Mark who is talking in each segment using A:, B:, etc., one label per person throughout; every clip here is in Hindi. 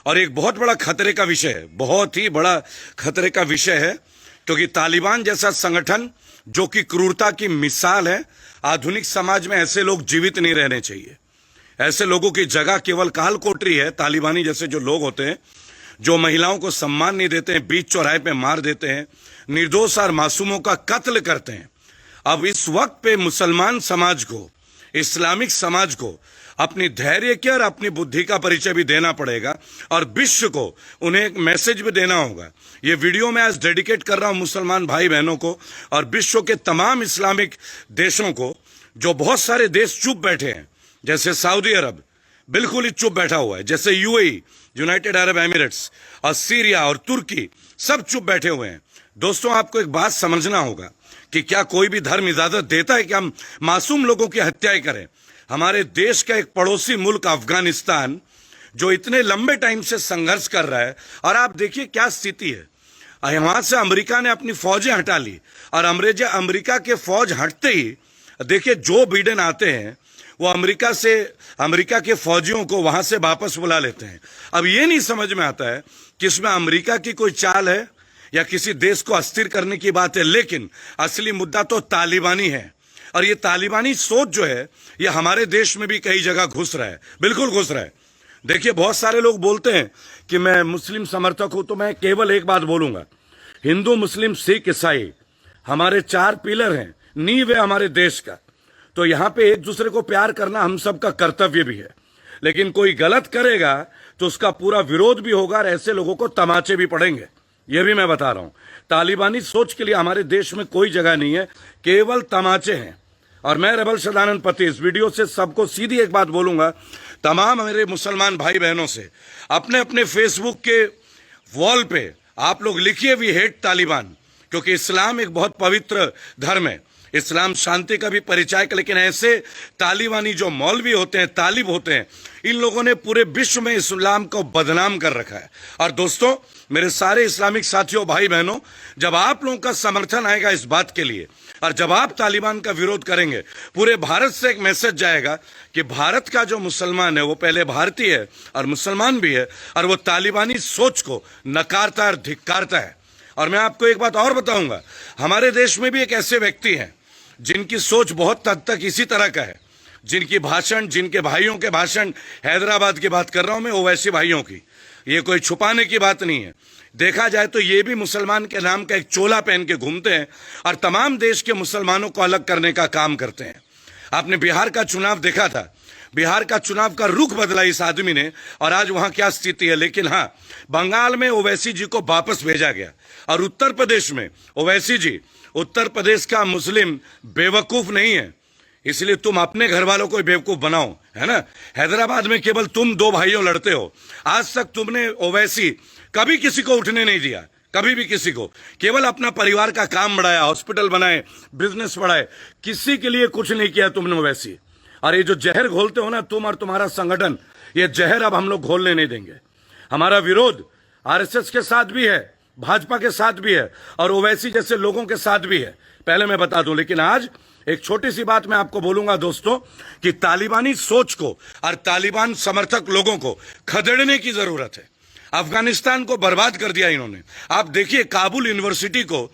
A: और एक बहुत बड़ा खतरे का विषय है, बहुत ही बड़ा खतरे का विषय है, क्योंकि तालिबान जैसा संगठन जो कि क्रूरता की मिसाल है, आधुनिक समाज में ऐसे लोग जीवित नहीं रहने चाहिए। ऐसे लोगों की जगह केवल काल कोठरी है। तालिबानी जैसे जो लोग होते हैं, जो महिलाओं को सम्मान नहीं देते हैं, बीच चौराहे पे मार देते हैं, निर्दोष और मासूमों का कत्ल करते हैं। अब इस वक्त पे मुसलमान समाज को, इस्लामिक समाज को अपनी धैर्य की और अपनी बुद्धि का परिचय भी देना पड़ेगा और विश्व को उन्हें एक मैसेज भी देना होगा। ये वीडियो मैं आज डेडिकेट कर रहा हूं मुसलमान भाई बहनों को और विश्व के तमाम इस्लामिक देशों को। जो बहुत सारे देश चुप बैठे हैं, जैसे सऊदी अरब बिल्कुल ही चुप बैठा हुआ है, जैसे यूएई, यूनाइटेड अरब एमिरेट्स और सीरिया और तुर्की, सब चुप बैठे हुए हैं। दोस्तों, आपको एक बात समझना होगा कि क्या कोई भी धर्म इजाजत देता है कि हम मासूम लोगों की हत्याएं करें? हमारे देश का एक पड़ोसी मुल्क अफगानिस्तान, जो इतने लंबे टाइम से संघर्ष कर रहा है, और आप देखिए क्या स्थिति है। वहां से अमेरिका ने अपनी फौजें हटा ली और अमेरिका के फौज हटते ही देखिए जो बिडेन आते हैं, वो अमेरिका के फौजियों को वहां से वापस बुला लेते हैं। अब ये नहीं समझ में आता है कि इसमें अमेरिका की कोई चाल है या किसी देश को अस्थिर करने की बात है, लेकिन असली मुद्दा तो तालिबानी है। और ये तालिबानी सोच जो है, ये हमारे देश में भी कई जगह घुस रहा है, बिल्कुल घुस रहा है। देखिए, बहुत सारे लोग बोलते हैं कि मैं मुस्लिम समर्थक हूं, तो मैं केवल एक बात बोलूंगा, हिंदू, मुस्लिम, सिख, ईसाई हमारे 4 पिलर हैं, नींव है हमारे देश का। तो यहां पे एक दूसरे को प्यार करना हम सबका कर्तव्य भी है, लेकिन कोई गलत करेगा तो उसका पूरा विरोध भी होगा और ऐसे लोगों को तमाचे भी पड़ेंगे। यह भी मैं बता रहा हूं, तालिबानी सोच के लिए हमारे देश में कोई जगह नहीं है, केवल तमाचे हैं। और मैं रेबल सदानंद पति इस वीडियो से सबको सीधी एक बात बोलूंगा, तमाम मेरे मुसलमान भाई बहनों से, अपने अपने फेसबुक के वॉल पे आप लोग लिखिए वी हेट तालिबान, क्योंकि इस्लाम एक बहुत पवित्र धर्म है, इस्लाम शांति का भी परिचायक। लेकिन ऐसे तालिबानी जो मौलवी होते हैं, तालिब होते हैं, इन लोगों ने पूरे विश्व में इस्लाम को बदनाम कर रखा है। और दोस्तों, मेरे सारे इस्लामिक साथियों, भाई बहनों, जब आप लोगों का समर्थन आएगा इस बात के लिए और जब आप तालिबान का विरोध करेंगे, पूरे भारत से एक मैसेज जाएगा कि भारत का जो मुसलमान है वो पहले भारतीय है और मुसलमान भी है, और वो तालिबानी सोच को नकारता और धिक्कारता है। और मैं आपको एक बात और बताऊंगा, हमारे देश में भी एक ऐसे व्यक्ति हैं जिनकी सोच बहुत हद तक इसी तरह का है, जिनकी भाषण, जिनके भाइयों के भाषण, हैदराबाद की बात कर रहा हूं मैं, ओवैसी भाइयों की, ये कोई छुपाने की बात नहीं है। देखा जाए तो ये भी मुसलमान के नाम का एक चोला पहन के घूमते हैं और तमाम देश के मुसलमानों को अलग करने का काम करते हैं। आपने बिहार का चुनाव देखा था, बिहार का चुनाव का रुख बदला इस आदमी ने, और आज वहां क्या स्थिति है। लेकिन हाँ, बंगाल में ओवैसी जी को वापस भेजा गया, और उत्तर प्रदेश में ओवैसी जी, उत्तर प्रदेश का मुस्लिम बेवकूफ नहीं है, इसलिए तुम अपने घर वालों को बेवकूफ बनाओ, है ना। हैदराबाद में केवल तुम 2 भाइयों लड़ते हो, आज तक तुमने ओवैसी कभी किसी को उठने नहीं दिया, कभी भी किसी को, केवल अपना परिवार का काम बढ़ाया, हॉस्पिटल बनाए, बिजनेस बढ़ाए, किसी के लिए कुछ नहीं किया तुमने ओवैसी। और ये जो जहर घोलते हो ना तुम और तुम्हारा संगठन, ये जहर अब हम लोग घोलने नहीं देंगे। हमारा विरोध आरएसएस के साथ भी है, भाजपा के साथ भी है और ओवैसी जैसे लोगों के साथ भी है, पहले मैं बता दूं। लेकिन आज एक छोटी सी बात मैं आपको बोलूंगा दोस्तों, कि तालिबानी सोच को और तालिबान समर्थक लोगों को खदेड़ने की जरूरत है। अफगानिस्तान को बर्बाद कर दिया इन्होंने। आप देखिए, काबुल यूनिवर्सिटी को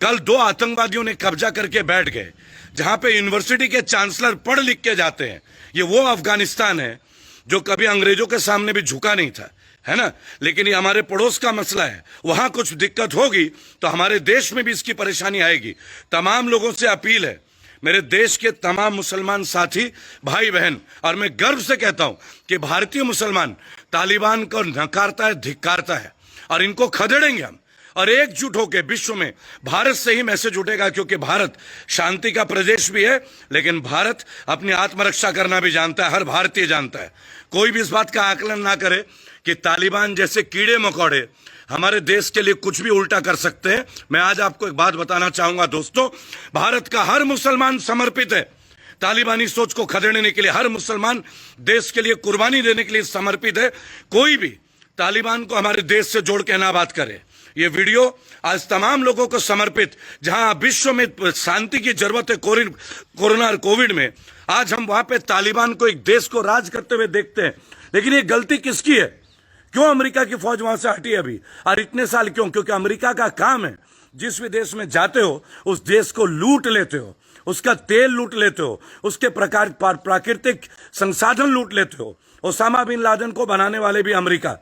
A: कल 2 आतंकवादियों ने कब्जा करके बैठ गए, जहां पे यूनिवर्सिटी के चांसलर पढ़ लिख के जाते हैं। ये वो अफगानिस्तान है जो कभी अंग्रेजों के सामने भी झुका नहीं था, है ना। लेकिन ये हमारे पड़ोस का मसला है, वहां कुछ दिक्कत होगी तो हमारे देश में भी इसकी परेशानी आएगी। तमाम लोगों से अपील है, मेरे देश के तमाम मुसलमान साथी, भाई बहन, और मैं गर्व से कहता हूं कि भारतीय मुसलमान तालिबान को नकारता है, धिक्कारता है, और इनको खदेड़ेंगे हम। और एकजुट होकर विश्व में भारत से ही मैसेज उठेगा, क्योंकि भारत शांति का प्रदेश भी है, लेकिन भारत अपनी आत्मरक्षा करना भी जानता है, हर भारतीय जानता है। कोई भी इस बात का आकलन ना करे कि तालिबान जैसे कीड़े मकोड़े हमारे देश के लिए कुछ भी उल्टा कर सकते हैं। मैं आज आपको एक बात बताना चाहूंगा दोस्तों, भारत का हर मुसलमान समर्पित है तालिबानी सोच को खदेड़ने के लिए, हर मुसलमान देश के लिए कुर्बानी देने के लिए समर्पित है। कोई भी तालिबान को हमारे देश से जोड़ के ना बात करे। ये वीडियो आज तमाम लोगों को समर्पित, जहां विश्व में शांति की जरूरत है, कोरोना और कोविड में, आज हम वहां पे तालिबान को, एक देश को राज करते हुए देखते हैं। लेकिन ये गलती किसकी है? क्यों अमेरिका की फौज वहां से हटी अभी, और इतने साल क्यों? क्योंकि अमेरिका का काम है, जिस भी देश में जाते हो उस देश को लूट लेते हो, उसका तेल लूट लेते हो, उसके प्राकृतिक संसाधन लूट लेते हो। ओसामा बिन लादेन को बनाने वाले भी अमेरिका,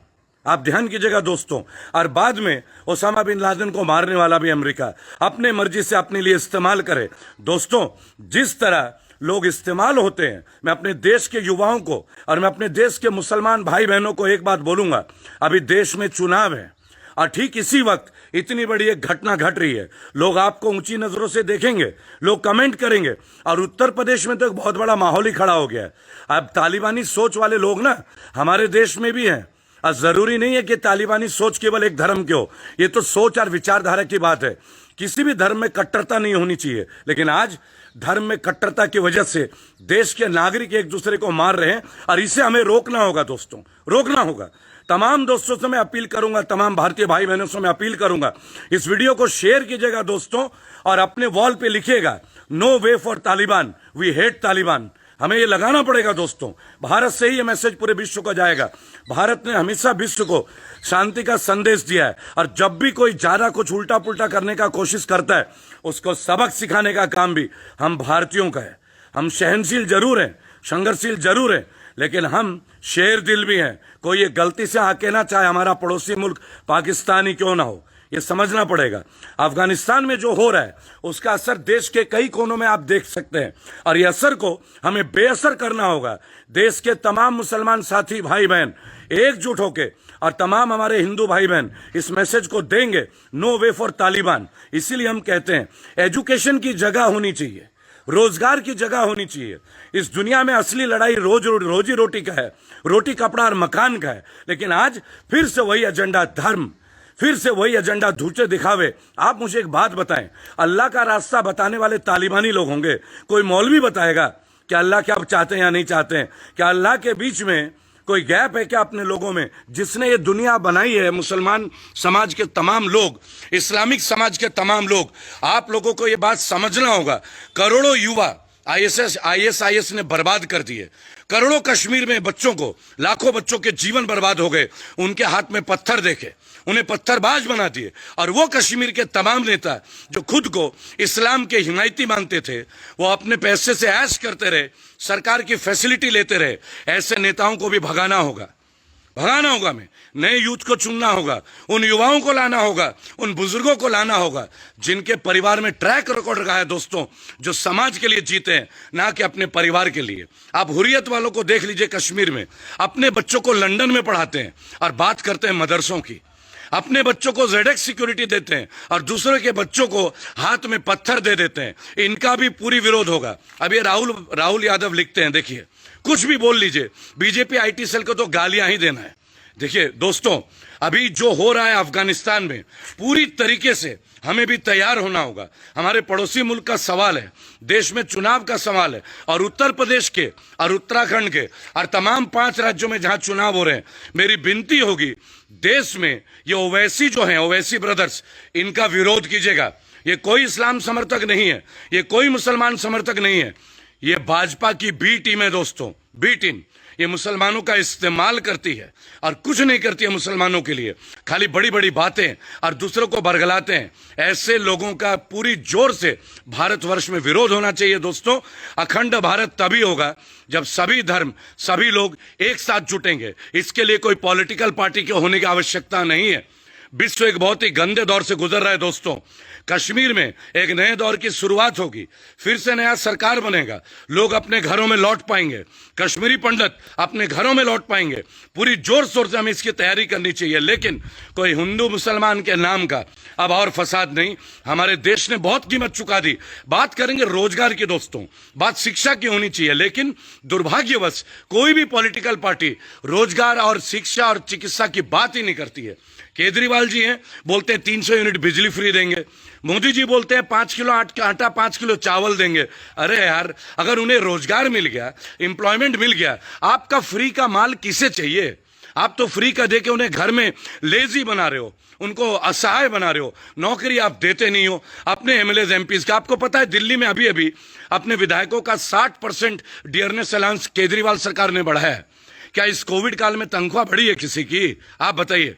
A: आप ध्यान कीजिएगा दोस्तों, और बाद में ओसामा बिन लादेन को मारने वाला भी अमेरिका, अपने मर्जी से अपने लिए इस्तेमाल करे। दोस्तों, जिस तरह लोग इस्तेमाल होते हैं, मैं अपने देश के युवाओं को और मैं अपने देश के मुसलमान भाई बहनों को एक बात बोलूंगा, अभी देश में चुनाव है और ठीक इसी वक्त इतनी बड़ी एक घटना घट रही है। लोग आपको ऊंची नजरों से देखेंगे, लोग कमेंट करेंगे, और उत्तर प्रदेश में तो एक बहुत बड़ा माहौल ही खड़ा हो गया है। अब तालिबानी सोच वाले लोग ना हमारे देश में भी हैं, और जरूरी नहीं है कि तालिबानी सोच केवल एक धर्म की हो, ये तो सोच और विचारधारा की बात है। किसी भी धर्म में कट्टरता नहीं होनी चाहिए, लेकिन आज धर्म में कट्टरता की वजह से देश के नागरिक एक दूसरे को मार रहे हैं, और इसे हमें रोकना होगा दोस्तों, रोकना होगा। तमाम दोस्तों से मैं अपील करूंगा, तमाम भारतीय भाई बहनों से मैं अपील करूंगा, इस वीडियो को शेयर कीजिएगा दोस्तों, और अपने वॉल पे लिखिएगा, no way for Taliban, we hate Taliban. हमें ये लगाना पड़ेगा दोस्तों, भारत से ही ये मैसेज पूरे विश्व को जाएगा। भारत ने हमेशा विश्व को शांति का संदेश दिया है, और जब भी कोई ज्यादा कुछ उल्टा पुल्टा करने का कोशिश करता है, उसको सबक सिखाने का काम भी हम भारतीयों का है। हम सहनशील जरूर हैं, संघर्षशील जरूर हैं, लेकिन हम शेर दिल भी हैं। कोई ये गलती से आके ना चाहे हमारा पड़ोसी मुल्क पाकिस्तान ही क्यों ना हो, ये समझना पड़ेगा। अफगानिस्तान में जो हो रहा है उसका असर देश के कई कोनों में आप देख सकते हैं, और ये असर को हमें बेअसर करना होगा। देश के तमाम मुसलमान साथी भाई बहन एकजुट होके, और तमाम हमारे हिंदू भाई बहन इस मैसेज को देंगे, नो वे फॉर तालिबान। इसीलिए हम कहते हैं एजुकेशन की जगह होनी चाहिए, रोजगार की जगह होनी चाहिए। इस दुनिया में असली लड़ाई रोजी रोटी का है, रोटी कपड़ा और मकान का है, लेकिन आज फिर से वही एजेंडा धर्म, फिर से वही एजेंडा धूचे दिखावे। आप मुझे एक बात बताएं, अल्लाह का रास्ता बताने वाले तालिबानी लोग होंगे? कोई मौलवी बताएगा कि अल्लाह क्या चाहते हैं या नहीं चाहते हैं? क्या अल्लाह के बीच में कोई गैप है क्या अपने लोगों में? जिसने ये दुनिया बनाई है, मुसलमान समाज के तमाम लोग, इस्लामिक समाज के तमाम लोग, आप लोगों को ये बात समझना होगा। करोड़ों युवा ISIS ने बर्बाद कर दिए, करोड़ों कश्मीर में बच्चों को, लाखों बच्चों के जीवन बर्बाद हो गए, उनके हाथ में पत्थर देखे, उन्हें पत्थरबाज बना दिए। और वो कश्मीर के तमाम नेता जो खुद को इस्लाम के हिमायती मानते थे, वो अपने पैसे से ऐश करते रहे, सरकार की फैसिलिटी लेते रहे। ऐसे नेताओं को भी भगाना होगा, भगाना होगा। हमें नए यूथ को चुनना होगा, उन युवाओं को लाना होगा, उन बुजुर्गों को लाना होगा जिनके परिवार में ट्रैक रिकॉर्ड रहा है दोस्तों, जो समाज के लिए जीते हैं, ना कि अपने परिवार के लिए। आप हुर्रियत वालों को देख लीजिए, कश्मीर में अपने बच्चों को लंदन में पढ़ाते हैं और बात करते हैं मदरसों की, अपने बच्चों को ZX सिक्योरिटी देते हैं और दूसरे के बच्चों को हाथ में पत्थर दे देते हैं। इनका भी पूरी विरोध होगा। अब ये राहुल यादव लिखते हैं, देखिए कुछ भी बोल लीजिए, बीजेपी IT सेल को तो गालियां ही देना है। देखिए दोस्तों, अभी जो हो रहा है अफगानिस्तान में, पूरी तरीके से हमें भी तैयार होना होगा। हमारे पड़ोसी मुल्क का सवाल है, देश में चुनाव का सवाल है, और उत्तर प्रदेश के और उत्तराखंड के और तमाम 5 राज्यों में जहां चुनाव हो रहे हैं, मेरी विनती होगी देश में ये ओवैसी जो हैं, ओवैसी ब्रदर्स, इनका विरोध कीजिएगा। ये कोई इस्लाम समर्थक नहीं है, ये कोई मुसलमान समर्थक नहीं है, ये भाजपा की बी टीम है दोस्तों, बी टीम। ये मुसलमानों का इस्तेमाल करती है और कुछ नहीं करती है मुसलमानों के लिए, खाली बड़ी बड़ी बातें और दूसरों को बरगलाते हैं। ऐसे लोगों का पूरी जोर से भारतवर्ष में विरोध होना चाहिए दोस्तों। अखंड भारत तभी होगा जब सभी धर्म, सभी लोग एक साथ जुटेंगे। इसके लिए कोई पॉलिटिकल पार्टी के होने की आवश्यकता नहीं है। विश्व एक बहुत ही गंदे दौर से गुजर रहा है दोस्तों। कश्मीर में एक नए दौर की शुरुआत होगी, फिर से नया सरकार बनेगा, लोग अपने घरों में लौट पाएंगे, कश्मीरी पंडित अपने घरों में लौट पाएंगे। पूरी जोर शोर से हमें इसकी तैयारी करनी चाहिए, लेकिन कोई हिंदू मुसलमान के नाम का अब और फसाद नहीं। हमारे देश ने बहुत कीमत चुका दी। बात करेंगे रोजगार की दोस्तों, बात शिक्षा की होनी चाहिए, लेकिन दुर्भाग्यवश कोई भी पॉलिटिकल पार्टी रोजगार और शिक्षा और चिकित्सा की बात ही नहीं करती है। केजरीवाल जी हैं, बोलते हैं 300 यूनिट बिजली फ्री देंगे। मोदी जी बोलते हैं 5 किलो आटा 5 किलो चावल देंगे। अरे यार, अगर उन्हें रोजगार मिल गया, एम्प्लॉयमेंट मिल गया, आपका फ्री का माल किसे चाहिए? आप तो फ्री का देके उन्हें घर में लेजी बना रहे हो, उनको असहाय बना रहे हो, नौकरी आप देते नहीं हो। अपने MLAs MPs का आपको पता है, दिल्ली में अभी अभी अपने विधायकों का 60% डियरनेस अलाउंस केजरीवाल सरकार ने बढ़ाया है। क्या इस कोविड काल में तनख्वाह बढ़ी है किसी की? आप बताइए।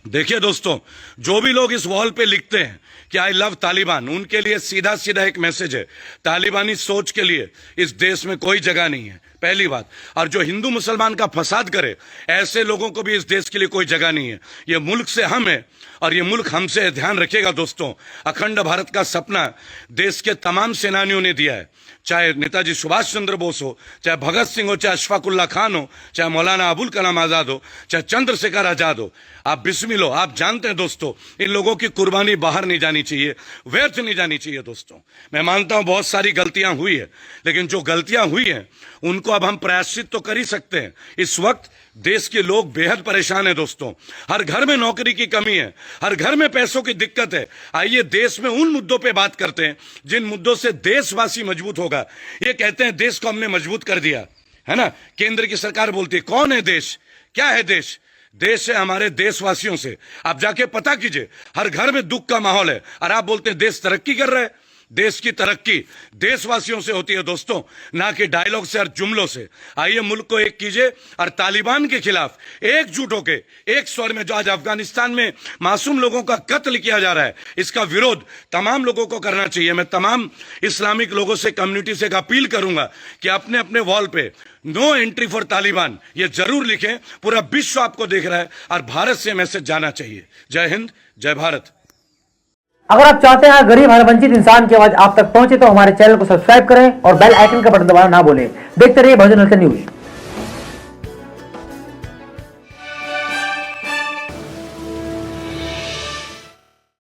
A: देखिए दोस्तों, जो भी लोग इस वॉल पे लिखते हैं कि आई लव तालिबान, उनके लिए सीधा सीधा एक मैसेज है, तालिबानी सोच के लिए इस देश में कोई जगह नहीं है, पहली बात। और जो हिंदू मुसलमान का फसाद करे, ऐसे लोगों को भी इस देश के लिए कोई जगह नहीं है। ये मुल्क से हम है और ये मुल्क हमसे। ध्यान रखिएगा दोस्तों, अखंड भारत का सपना देश के तमाम सेनानियों ने दिया है, चाहे नेताजी सुभाष चंद्र बोस हो, चाहे भगत सिंह हो, चाहे अशफाकुल्ला खान हो, चाहे मौलाना अबुल कलाम आजाद हो, चाहे चंद्रशेखर आजाद हो। आप बिस्मिल हो, आप जानते हैं दोस्तों, इन लोगों की कुर्बानी बाहर नहीं जानी चाहिए, व्यर्थ नहीं जानी चाहिए दोस्तों। मैं मानता हूं बहुत सारी गलतियां हुई है, लेकिन जो गलतियां हुई हैं उनको अब हम प्रायश्चित तो कर ही सकते हैं। इस वक्त देश के लोग बेहद परेशान हैं दोस्तों, हर घर में नौकरी की कमी है, हर घर में पैसों की दिक्कत है। आइए देश में उन मुद्दों पे बात करते हैं जिन मुद्दों से देशवासी मजबूत होगा। ये कहते हैं देश को हमने मजबूत कर दिया, है ना। केंद्र की सरकार बोलती है, कौन है देश, क्या है देश? देश है हमारे देशवासियों से। आप जाके पता कीजिए, हर घर में दुख का माहौल है और आप बोलते हैं देश तरक्की कर रहा है। देश की तरक्की देशवासियों से होती है दोस्तों, ना कि डायलॉग से और जुमलों से। आइए मुल्क को एक कीजिए और तालिबान के खिलाफ एकजुट होके एक स्वर में, जो आज अफगानिस्तान में मासूम लोगों का कत्ल किया जा रहा है, इसका विरोध तमाम लोगों को करना चाहिए। मैं तमाम इस्लामिक लोगों से, कम्युनिटी से एक अपील करूंगा कि अपने अपने वॉल पे नो एंट्री फॉर तालिबान ये जरूर लिखें। पूरा विश्व आपको देख रहा है और भारत से मैसेज जाना चाहिए। जय हिंद, जय भारत।
B: अगर आप चाहते हैं गरीब हर वंचित इंसान की आवाज आप तक पहुंचे तो हमारे चैनल को सब्सक्राइब करें और बेल आइकन का बटन दबाना ना भूलें। देखते रहिए बहुजन हलचल न्यूज।